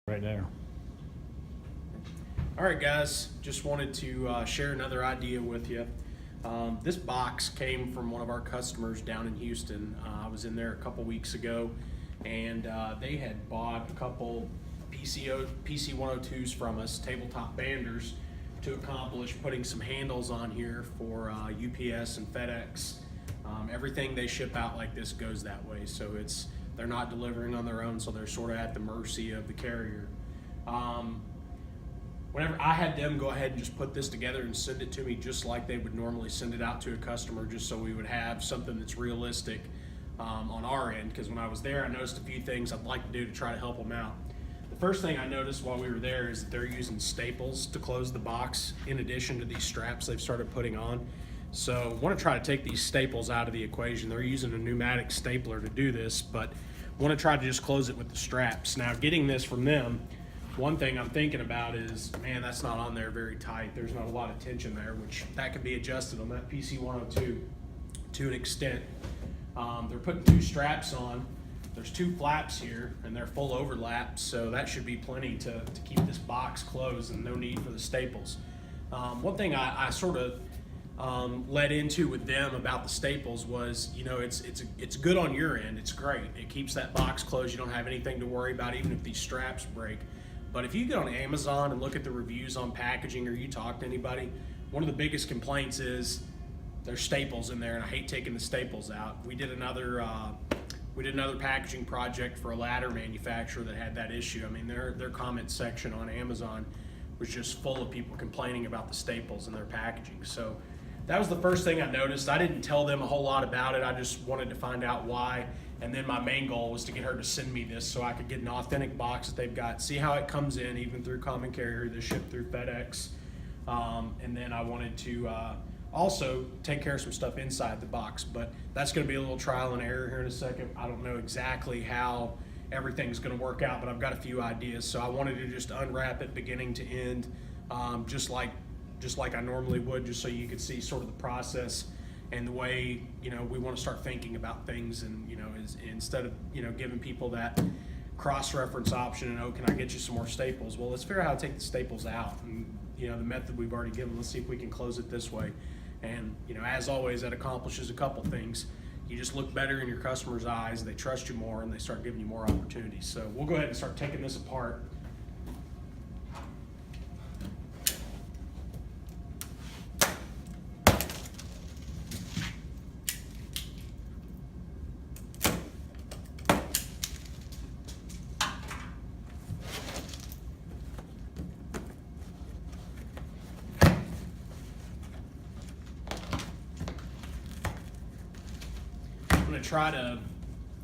right there. All right, guys, just wanted to share another idea with you. This box came from one of our customers down in Houston. I was in there a couple weeks ago, and they had bought a couple PC102s from us, tabletop banders, to accomplish putting some handles on here for UPS and FedEx. Everything they ship out like this goes that way, so they're not delivering on their own, so they're sort of at the mercy of the carrier. Whenever I had them go ahead and just put this together and send it to me just like they would normally send it out to a customer, just so we would have something that's realistic on our end, because when I was there I noticed a few things I'd like to do to try to help them out. The first thing I noticed while we were there is that they're using staples to close the box in addition to these straps they've started putting on. So I want to try to take these staples out of the equation. They're using a pneumatic stapler to do this, but I want to try to just close it with the straps. Now, getting this from them, one thing I'm thinking about is, man, that's not on there very tight. There's not a lot of tension there, which that could be adjusted on that PC102 to an extent. They're putting two straps on. There's two flaps here, and they're full overlap, so that should be plenty to keep this box closed and no need for the staples. One thing I sort of led into with them about the staples was, you know, it's good on your end. It's great. It keeps that box closed. You don't have anything to worry about, even if these straps break. But if you get on Amazon and look at the reviews on packaging, or you talk to anybody, one of the biggest complaints is there's staples in there, and I hate taking the staples out. We did another packaging project for a ladder manufacturer that had that issue. I mean, their comment section on Amazon was just full of people complaining about the staples in their packaging. So that was the first thing I noticed. I didn't tell them a whole lot about it. I just wanted to find out why. And then my main goal was to get her to send me this so I could get an authentic box that they've got, see how it comes in, even through common carrier, this shipped through FedEx. And then I wanted to also take care of some stuff inside the box, but that's gonna be a little trial and error here in a second. I don't know exactly how everything's gonna work out, but I've got a few ideas. So I wanted to just unwrap it beginning to end, just like I normally would, just so you could see sort of the process and the way, you know, we want to start thinking about things. And, you know, instead of, you know, giving people that cross-reference option and, oh, can I get you some more staples? Well, let's figure out how to take the staples out. And, you know, the method we've already given, let's see if we can close it this way. And, you know, as always, that accomplishes a couple things. You just look better in your customer's eyes, they trust you more, and they start giving you more opportunities. So we'll go ahead and start taking this apart. I'm going to try to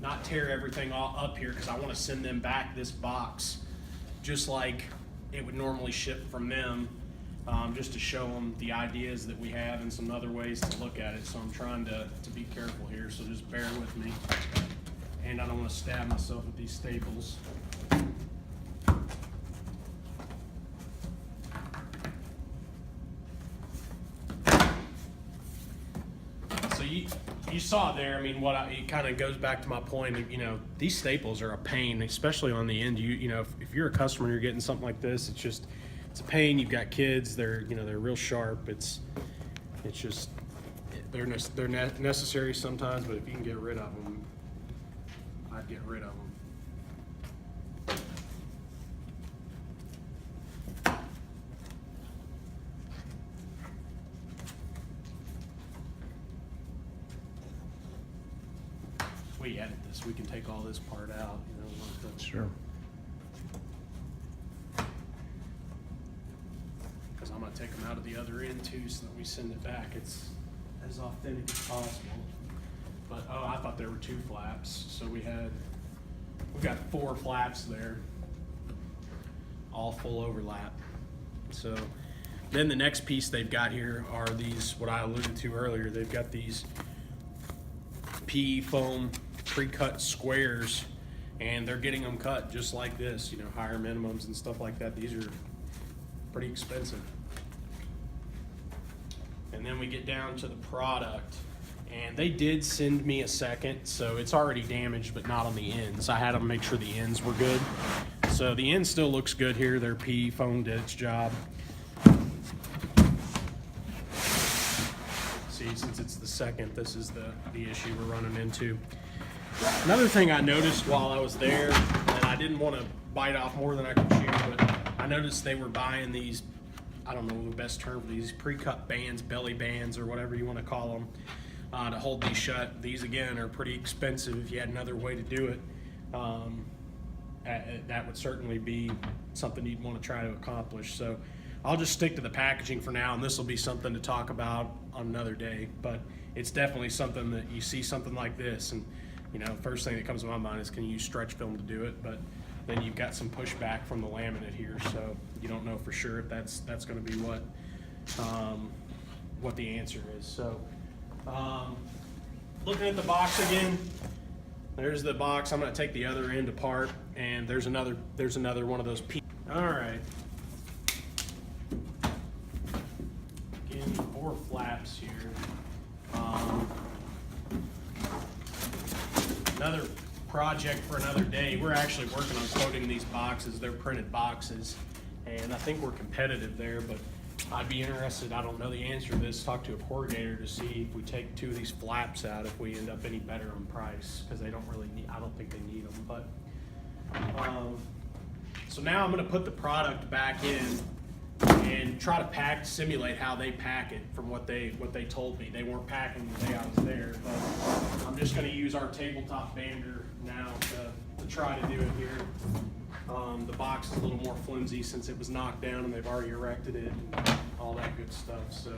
not tear everything all up here, because I want to send them back this box just like it would normally ship from them, just to show them the ideas that we have and some other ways to look at it. So I'm trying to be careful here, so just bear with me. And I don't want to stab myself with these staples. You saw there, I mean, it kind of goes back to my point of, you know, these staples are a pain, especially on the end. You know, if you're a customer and you're getting something like this, it's a pain. You've got kids, they're real sharp. It's just, they're necessary sometimes, but if you can get rid of them, I'd get rid of them. We edit this, we can take all this part out, you know, like that. Sure. Because I'm going to take them out of the other end too, so that we send it back. It's as authentic as possible. But oh, I thought there were two flaps. So we've got 4 flaps there, all full overlap. So then the next piece they've got here are these, what I alluded to earlier. They've got these PE foam pre-cut squares, and they're getting them cut just like this, you know, higher minimums and stuff like that. These are pretty expensive. And then we get down to the product, and they did send me a second, so it's already damaged but not on the ends. I had them make sure the ends were good. So the end still looks good here. Their PE foam did its job. See, since it's the second, this is the issue we're running into. Another thing I noticed while I was there, and I didn't want to bite off more than I could chew, but I noticed they were buying these, I don't know the best term for these, pre-cut bands, belly bands, or whatever you want to call them, to hold these shut. These, again, are pretty expensive. If you had another way to do it, that would certainly be something you'd want to try to accomplish. So I'll just stick to the packaging for now, and this will be something to talk about on another day. But it's definitely something that you see something like this, and you know, first thing that comes to my mind is, can you use stretch film to do it? But then you've got some pushback from the laminate here, so you don't know for sure if that's going to be what the answer is. So looking at the box again, there's the box. I'm going to take the other end apart, and there's another one of those pieces. All right. Again, 4 flaps here. Another project for another day. We're actually working on quoting these boxes. They're printed boxes, and I think we're competitive there, but I'd be interested, I don't know the answer to this, talk to a corrugator to see if we take 2 of these flaps out, if we end up any better on price, because they don't really need, I don't think they need them. But so now I'm going to put the product back in and try to simulate how they pack it from what they told me. They weren't packing the day I was there, but I'm just going to use our tabletop bander now to try to do it here. The box is a little more flimsy since it was knocked down and they've already erected it and all that good stuff. So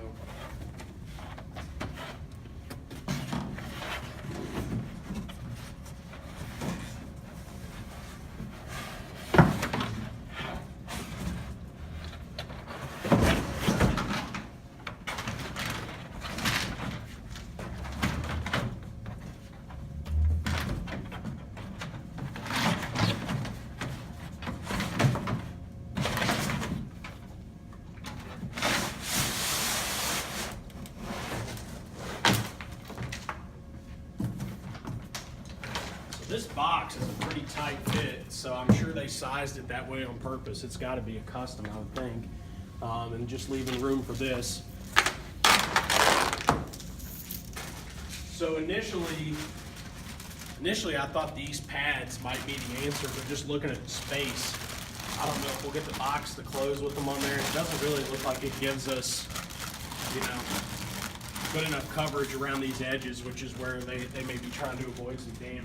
this box is a pretty tight fit, so I'm sure they sized it that way on purpose. It's got to be a custom, I would think, and just leaving room for this. So initially I thought these pads might be the answer, but just looking at the space, I don't know if we'll get the box to close with them on there. It doesn't really look like it gives us, you know, good enough coverage around these edges, which is where they may be trying to avoid some damage.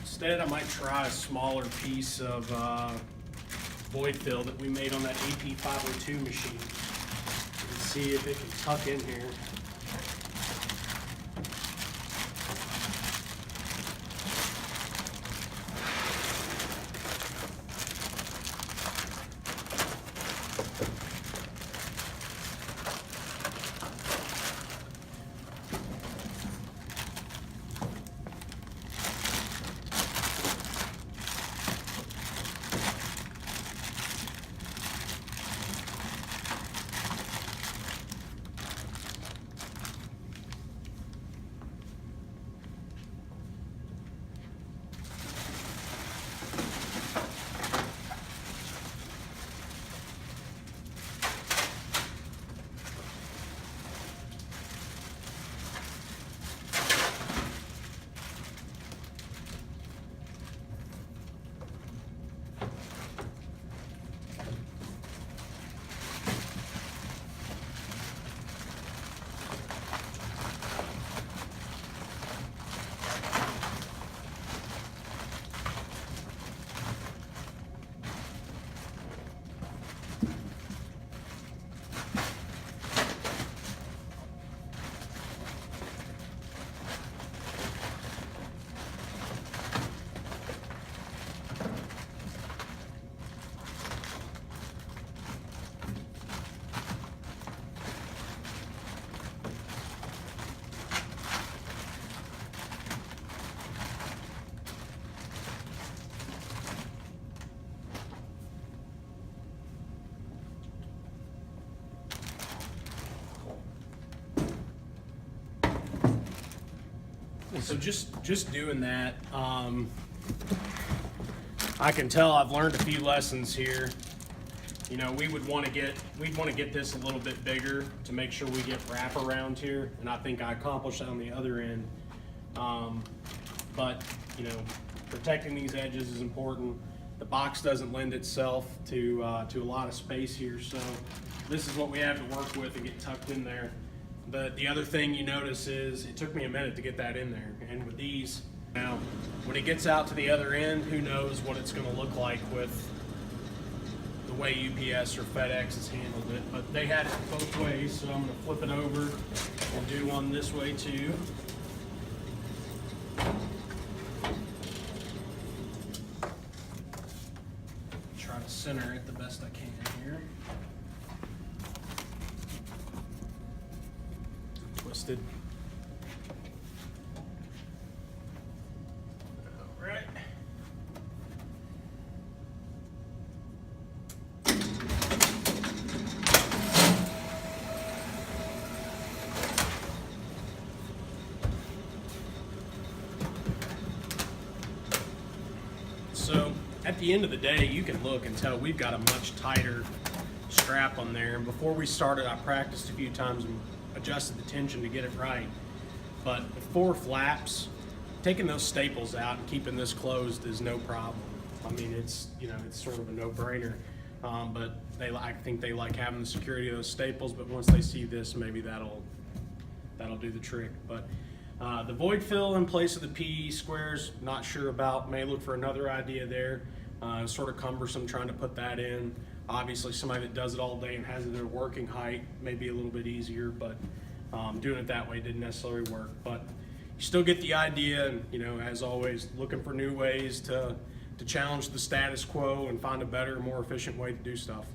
Instead, I might try a smaller piece of void fill that we made on that AP502 machine and see if it can tuck in here. So just doing that, I can tell I've learned a few lessons here. You know, we'd want to get this a little bit bigger to make sure we get wrap around here, and I think I accomplished that on the other end. But you know, protecting these edges is important. The box doesn't lend itself to a lot of space here, so this is what we have to work with and get tucked in there. But the other thing you notice is it took me a minute to get that in there, and with these, now when it gets out to the other end, who knows what it's going to look like with the way UPS or FedEx has handled it. But they had it both ways, so I'm going to flip it over and do one this way too. Try to center it the best I can here. Twisted. All right. So at the end of the day, you can look and tell we've got a much tighter strap on there. And before we started, I practiced a few times and adjusted the tension to get it right. But with 4 flaps, taking those staples out and keeping this closed is no problem. I mean, it's, you know, it's sort of a no-brainer. But I think they like having the security of those staples. But once they see this, maybe that'll do the trick. But the void fill in place of the PE squares, not sure about. May look for another idea there. It's sort of cumbersome trying to put that in. Obviously, somebody that does it all day and has it at a working height may be a little bit easier, but doing it that way didn't necessarily work. But you still get the idea, and you know, as always, looking for new ways to challenge the status quo and find a better, more efficient way to do stuff.